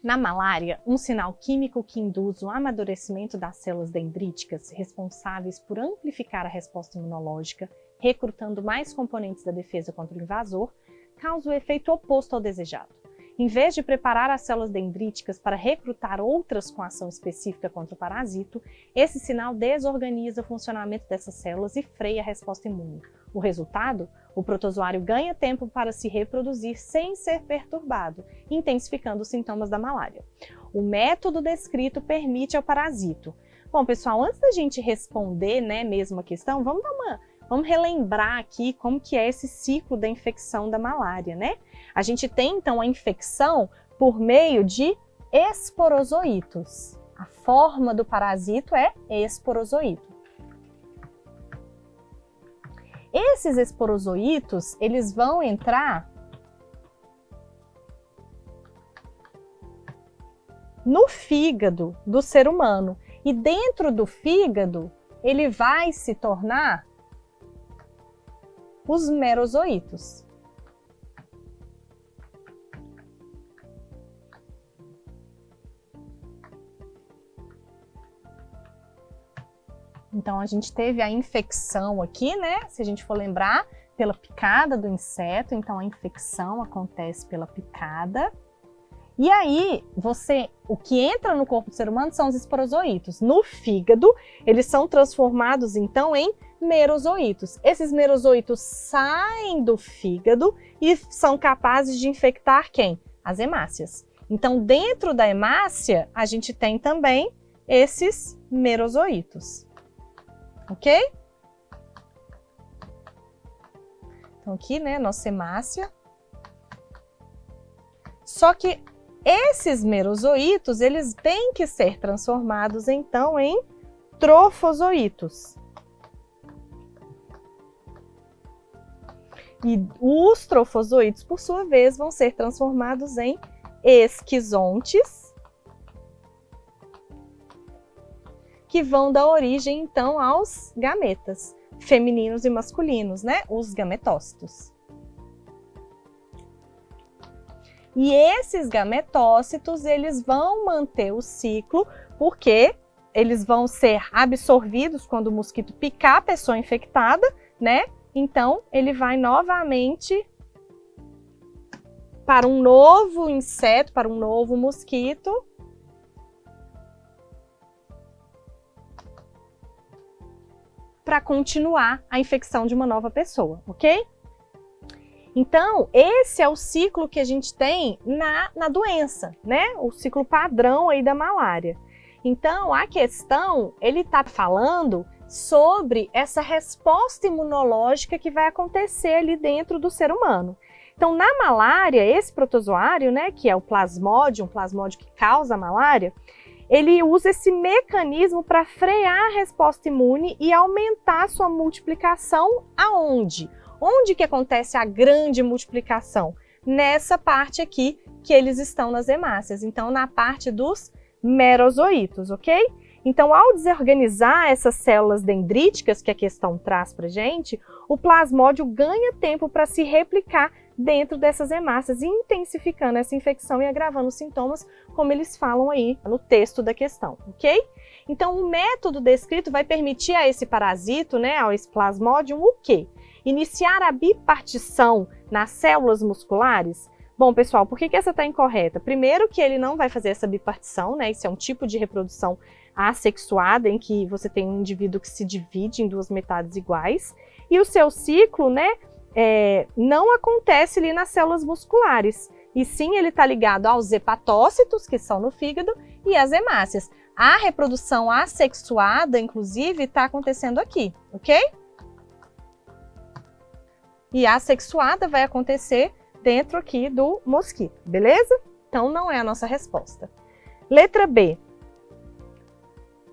Na malária, um sinal químico que induz o amadurecimento das células dendríticas responsáveis por amplificar a resposta imunológica, recrutando mais componentes da defesa contra o invasor, causa o efeito oposto ao desejado. Em vez de preparar as células dendríticas para recrutar outras com ação específica contra o parasito, esse sinal desorganiza o funcionamento dessas células e freia a resposta imune. O resultado? O protozoário ganha tempo para se reproduzir sem ser perturbado, intensificando os sintomas da malária. O método descrito permite ao parasito. Bom, pessoal, antes da gente responder, mesmo a questão, vamos relembrar aqui como que é esse ciclo da infecção da malária, A gente tem, então, a infecção por meio de esporozoítos. A forma do parasito é esporozoíto. Esses esporozoítos, eles vão entrar no fígado do ser humano. E dentro do fígado, ele vai se tornar os merozoítos. Então, a gente teve a infecção aqui, Se a gente for lembrar, pela picada do inseto. Então, a infecção acontece pela picada. E aí, o que entra no corpo do ser humano são os esporozoítos. No fígado, eles são transformados, então, em merozoítos. Esses merozoítos saem do fígado e são capazes de infectar quem? As hemácias. Então, dentro da hemácia, a gente tem também esses merozoítos. Ok? Então aqui, nossa hemácia. Só que esses merozoítos, eles têm que ser transformados, então, em trofozoítos. E os trofozoítos, por sua vez, vão ser transformados em esquizontes, que vão dar origem, então, aos gametas, femininos e masculinos, Os gametócitos. E esses gametócitos, eles vão manter o ciclo, porque eles vão ser absorvidos quando o mosquito picar a pessoa infectada, Então, ele vai novamente para um novo inseto, para um novo mosquito, para continuar a infecção de uma nova pessoa, ok? Então, esse é o ciclo que a gente tem na doença, O ciclo padrão aí da malária. Então, a questão, ele está falando sobre essa resposta imunológica que vai acontecer ali dentro do ser humano. Então, na malária, esse protozoário, que é o plasmódio, um plasmódio que causa a malária, ele usa esse mecanismo para frear a resposta imune e aumentar a sua multiplicação aonde? Onde que acontece a grande multiplicação? Nessa parte aqui que eles estão nas hemácias, então na parte dos merozoítos, ok? Então, ao desorganizar essas células dendríticas que a questão traz para gente, o plasmódio ganha tempo para se replicar dentro dessas hemácias, intensificando essa infecção e agravando os sintomas, como eles falam aí no texto da questão, ok? Então, o método descrito vai permitir a esse parasito, ao esse plasmódium, o quê? Iniciar a bipartição nas células musculares. Bom, pessoal, por que essa está incorreta? Primeiro que ele não vai fazer essa bipartição, Isso é um tipo de reprodução assexuada, em que você tem um indivíduo que se divide em duas metades iguais, e o seu ciclo, não acontece ali nas células musculares, e sim ele está ligado aos hepatócitos, que são no fígado, e às hemácias. A reprodução assexuada, inclusive, está acontecendo aqui, ok? E a assexuada vai acontecer dentro aqui do mosquito, beleza? Então não é a nossa resposta. Letra B.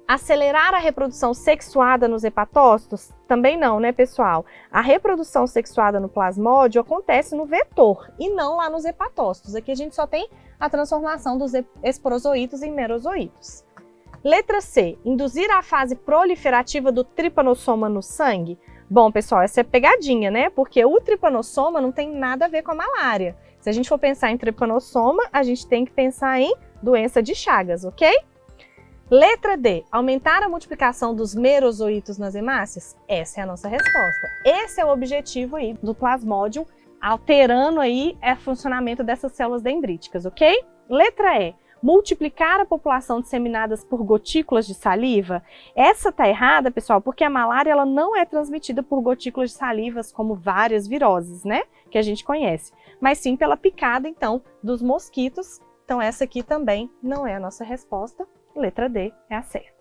Acelerar a reprodução sexuada nos hepatócitos? Também não, pessoal? A reprodução sexuada no plasmódio acontece no vetor e não lá nos hepatócitos. Aqui a gente só tem a transformação dos esporozoítos em merozoítos. Letra C. Induzir a fase proliferativa do tripanossoma no sangue? Bom, pessoal, essa é pegadinha, Porque o tripanossoma não tem nada a ver com a malária. Se a gente for pensar em trepanossoma, a gente tem que pensar em doença de Chagas, ok? Letra D, aumentar a multiplicação dos merozoítos nas hemácias? Essa é a nossa resposta. Esse é o objetivo aí do Plasmodium, alterando aí o funcionamento dessas células dendríticas, ok? Letra E, multiplicar a população disseminadas por gotículas de saliva? Essa tá errada, pessoal, porque a malária ela não é transmitida por gotículas de salivas como várias viroses, né? Que a gente conhece, mas sim pela picada, então, dos mosquitos. Então essa aqui também não é a nossa resposta. Letra D é a certa.